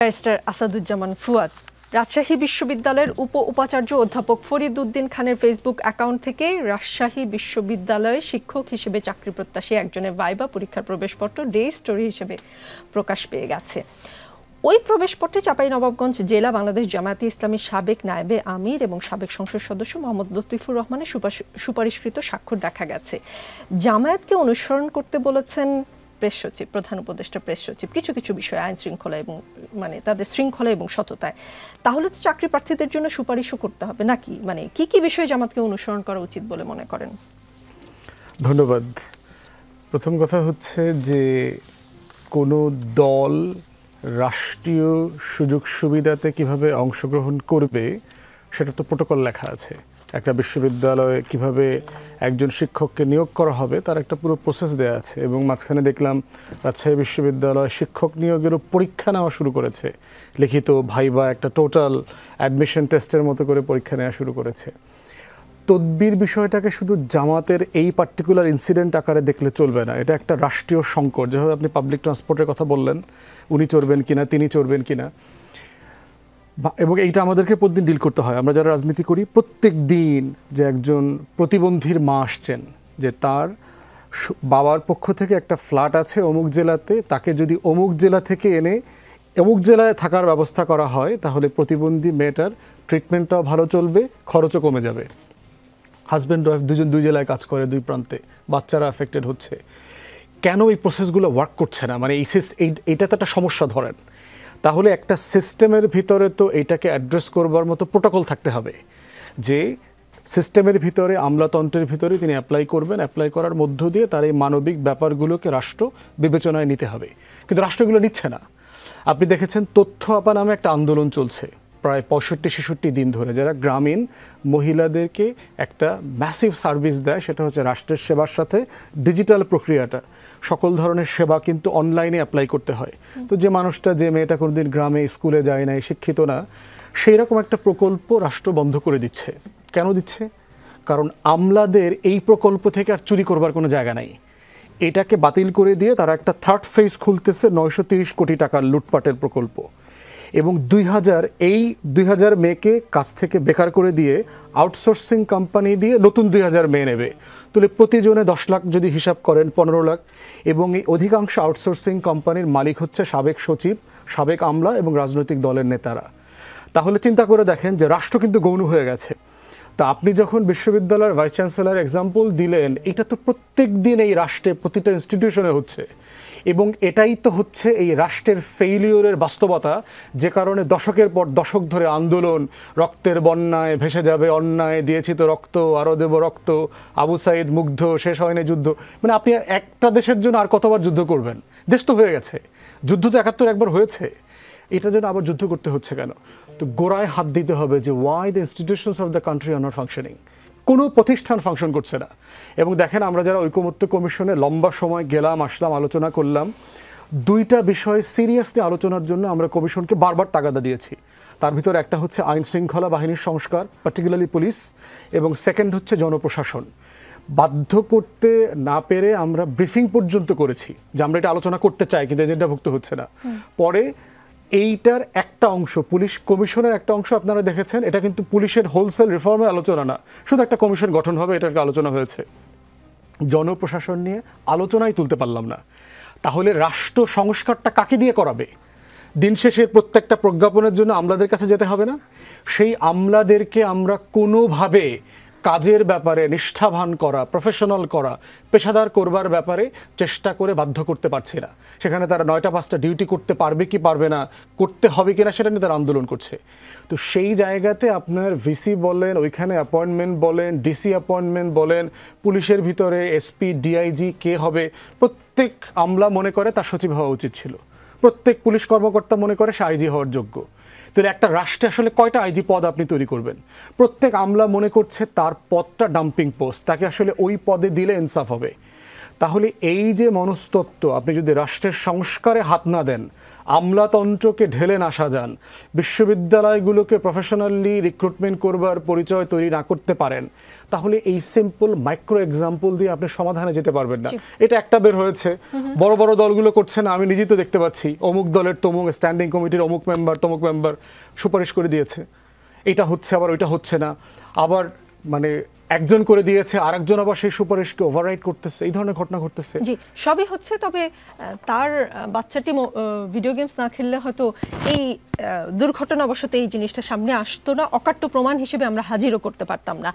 Barrister Asaduzzaman Fuad Rajshahi বিশ্ববিদ্যালয়ের উপাচার্য অধ্যাপক ফরিদ উদ্দিন খানের ফেসবুক অ্যাকাউন্ট থেকে রাজশাহী বিশ্ববিদ্যালয়ে শিক্ষক হিসেবে চাকরি প্রত্যাশী একজনের ভাইবা পরীক্ষার প্রবেশপত্র ডে স্টোরি হিসেবে প্রকাশ পেয়ে গেছে। ওই প্রবেশপত্রে চাঁপাইনবাবগঞ্জ জেলা বাংলাদেশ জামায়াতে ইসলামীর সাবেক নায়েবে আমির এবং সাবেক সংসদ সদস্য মোহাম্মদ লতিফুর রহমানের সুপারিশকৃত স্বাক্ষর দেখা গেছে। জামায়াতকে অনুসরণ করতে বলেছেন প্রেস সচিব, প্রধান উপদেষ্টা প্রেস সচিব কিছু কিছু বিষয়ে আইন শৃঙ্খলা এবং তাদের শৃঙ্খলা এবং সততায়। তাহলে তো চাকরি প্রার্থীদের জন্য সুপারিশও করতে হবে নাকি? কি কি বিষয়ে জামাতকে অনুসরণ করা উচিত বলে মনে করেন? ধন্যবাদ। প্রথম কথা হচ্ছে যে কোনো দল রাষ্ট্রীয় সুযোগ সুবিধাতে কিভাবে অংশগ্রহণ করবে সেটা তো প্রোটোকল লেখা আছে। একটা বিশ্ববিদ্যালয়ে কিভাবে একজন শিক্ষককে নিয়োগ করা হবে তার একটা পুরো প্রসেস দেওয়া আছে, এবং মাঝখানে দেখলাম রাজশাহী বিশ্ববিদ্যালয় শিক্ষক নিয়োগেরও পরীক্ষা নেওয়া শুরু করেছে, লিখিত ভাইবা একটা টোটাল অ্যাডমিশন টেস্টের মতো করে পরীক্ষা নেওয়া শুরু করেছে। তদবির বিষয়টাকে শুধু জামাতের এই পার্টিকুলার ইনসিডেন্ট আকারে দেখলে চলবে না, এটা একটা রাষ্ট্রীয় সংকট। যেভাবে আপনি পাবলিক ট্রান্সপোর্টের কথা বললেন, উনি চড়বেন কিনা, তিনি চড়বেন কিনা, এবং এইটা আমাদেরকে প্রতিদিন ডিল করতে হয়। আমরা যারা রাজনীতি করি প্রত্যেক দিন যে একজন প্রতিবন্ধীর মা আসছেন, যে তার বাবার পক্ষ থেকে একটা ফ্ল্যাট আছে অমুক জেলাতে, তাকে যদি অমুক জেলা থেকে এনে অমুক জেলায় থাকার ব্যবস্থা করা হয় তাহলে প্রতিবন্ধী মেয়েটার ট্রিটমেন্টটাও ভালো চলবে, খরচও কমে যাবে। হাজব্যান্ড ওয়াইফ দুজন দুই জেলায় কাজ করে, দুই প্রান্তে, বাচ্চারা অ্যাফেক্টেড হচ্ছে। কেন এই প্রসেসগুলো ওয়ার্ক করছে না? এইটা তো একটা সমস্যা ধরেন। তাহলে একটা সিস্টেমের ভিতরে তো এইটাকে অ্যাড্রেস করবার মতো প্রোটোকল থাকতে হবে, যে সিস্টেমের ভিতরে আমলাতন্ত্রের ভিতরে তিনি অ্যাপ্লাই করবেন, অ্যাপ্লাই করার মধ্য দিয়ে তার এই মানবিক ব্যাপারগুলোকে রাষ্ট্র বিবেচনায় নিতে হবে। কিন্তু রাষ্ট্রগুলো নিচ্ছে না। আপনি দেখেছেন তথ্য আপা নামে একটা আন্দোলন চলছে প্রায় 65-66 দিন ধরে, যারা গ্রামীণ মহিলাদেরকে একটা ম্যাসিভ সার্ভিস দেয়, সেটা হচ্ছে রাষ্ট্রের সেবার সাথে ডিজিটাল প্রক্রিয়াটা। সকল ধরনের সেবা কিন্তু অনলাইনে অ্যাপ্লাই করতে হয়। তো যে মানুষটা, যে মেয়েটা কোনোদিন গ্রামে স্কুলে যায় না, শিক্ষিত না, সেই রকম একটা প্রকল্প রাষ্ট্র বন্ধ করে দিচ্ছে। কেন দিচ্ছে? কারণ আমলাদের এই প্রকল্প থেকে আর চুরি করবার কোনো জায়গা নাই। এটাকে বাতিল করে দিয়ে তারা একটা থার্ড ফেজ খুলতেছে 930 কোটি টাকার লুটপাটের প্রকল্প, এবং 2000 মেয়েকে কাছ থেকে বেকার করে দিয়ে আউটসোর্সিং কোম্পানি দিয়ে নতুন 2000 মেয়ে নেবে। তাহলে প্রতিজনে 10 লাখ যদি হিসাব করেন 15 লাখ, এবং এই অধিকাংশ আউটসোর্সিং কোম্পানির মালিক হচ্ছে সাবেক সচিব, সাবেক আমলা এবং রাজনৈতিক দলের নেতারা। তাহলে চিন্তা করে দেখেন যে রাষ্ট্র কিন্তু গৌণ হয়ে গেছে। তা আপনি যখন বিশ্ববিদ্যালয়ের ভাইস চ্যান্সেলর এক্সাম্পল দিলেন, এটা তো প্রত্যেক দিন এই রাষ্ট্রে প্রতিটা ইনস্টিটিউশনে হচ্ছে, এবং এটাই তো হচ্ছে এই রাষ্ট্রের ফেইলিওরের বাস্তবতা, যে কারণে দশকের পর দশক ধরে আন্দোলন, রক্তের বন্যায় ভেসে যাবে অন্যায়, দিয়েছি তো রক্ত আরও দেব রক্ত, আবু সাইদ মুগ্ধ, শেষ হয়নি যুদ্ধ। আপনি একটা দেশের জন্য আর কতবার যুদ্ধ করবেন? দেশ তো হয়ে গেছে, যুদ্ধ তো 71 একবার হয়েছে, এটার জন্য আবার যুদ্ধ করতে হচ্ছে কেন? তো গোড়ায় হাত দিতে হবে যে why the institutions of the country are not functioning. কোনো প্রতিষ্ঠান ফাংশন করছে না। এবং দেখেন, আমরা যারা ঐকমত্য কমিশনে লম্বা সময় গেলাম, আসলাম, আলোচনা করলাম, দুইটা বিষয় সিরিয়াসলি আলোচনার জন্য আমরা কমিশনকে বারবার তাগাদা দিয়েছি। তার ভিতরে একটা হচ্ছে আইন শৃঙ্খলা বাহিনীর সংস্কার, পার্টিকুলারলি পুলিশ, এবং সেকেন্ড হচ্ছে জনপ্রশাসন। বাধ্য করতে না পেরে আমরা ব্রিফিং পর্যন্ত করেছি যে আমরা এটা আলোচনা করতে চাই, কিন্তু এজেন্ডাভুক্ত হচ্ছে না। পরে এইটার একটা অংশ, পুলিশ কমিশনের একটা অংশ আপনারা দেখেছেন, এটা কিন্তু পুলিশের হোলসেল রিফর্মের আলোচনা না, শুধু একটা কমিশন গঠন হবে, এটার আলোচনা হয়েছে। জনপ্রশাসন নিয়ে আলোচনাই তুলতে পারলাম না। তাহলে রাষ্ট্র সংস্কারটা কাকে দিয়ে করাবে? দিন শেষে প্রত্যেকটা প্রজ্ঞাপনের জন্য আমলাদের কাছে যেতে হবে না? সেই আমলাদেরকে আমরা কোনোভাবে কাজের ব্যাপারে নিষ্ঠাবান করা, প্রফেশনাল করা, পেশাদার করবার ব্যাপারে চেষ্টা করে বাধ্য করতে পারছি না। সেখানে তারা 9টা 5টা ডিউটি করতে পারবে কি পারবে না, করতে হবে কিনা সেটা নিয়ে তারা আন্দোলন করছে। তো সেই জায়গাতে আপনার ভিসি বলেন, ওইখানে অ্যাপয়েন্টমেন্ট বলেন, ডিসি অ্যাপয়েন্টমেন্ট বলেন, পুলিশের ভিতরে এসপি, ডিআইজি কে হবে, প্রত্যেক আমলা মনে করে তার সচিব হওয়া উচিত ছিল, প্রত্যেক পুলিশ কর্মকর্তা মনে করে সে আইজি হওয়ার যোগ্য। তাহলে একটা রাষ্ট্রে আসলে কয়টা আইজি পদ আপনি তৈরি করবেন? প্রত্যেক আমলা মনে করছে তার পদটা ডাম্পিং পোস্ট, তাকে আসলে ওই পদে দিলে ইনসাফ হবে। তাহলে এই যে মনস্তত্ত্ব, আপনি যদি রাষ্ট্রের সংস্কারে হাত না দেন, আমলাতন্ত্রকে ঢেলে না সাজান, বিশ্ববিদ্যালয়গুলোকে প্রফেশনালি রিক্রুটমেন্ট করবার পরিচয় তৈরি না করতে পারেন, তাহলে এই সিম্পল মাইক্রো এক্সাম্পল দিয়ে আপনি সমাধানে যেতে পারবেন না। এটা একটা বের হয়েছে, বড় বড় দলগুলো করছে না, আমি নিজেই তো দেখতে পাচ্ছি অমুক দলের তমুক স্ট্যান্ডিং কমিটির অমুক মেম্বার তমুক মেম্বার সুপারিশ করে দিয়েছে, এটা হচ্ছে আবার ওইটা হচ্ছে না, আবার মানে একজন করে দিয়েছে আরেকজন আবার সেই সুপারিশকে ওভাররাইড করতেছে, এই ধরনের ঘটনা ঘটতেছে। জি, সবই হচ্ছে, তবে তার বাচ্চাটি ভিডিও গেমস না খেললে হয়তো এই দুর্ঘটনাবশত এই জিনিসটা সামনে আসতো না, অকাট্য প্রমাণ হিসেবে আমরা হাজিরও করতে পারতাম না।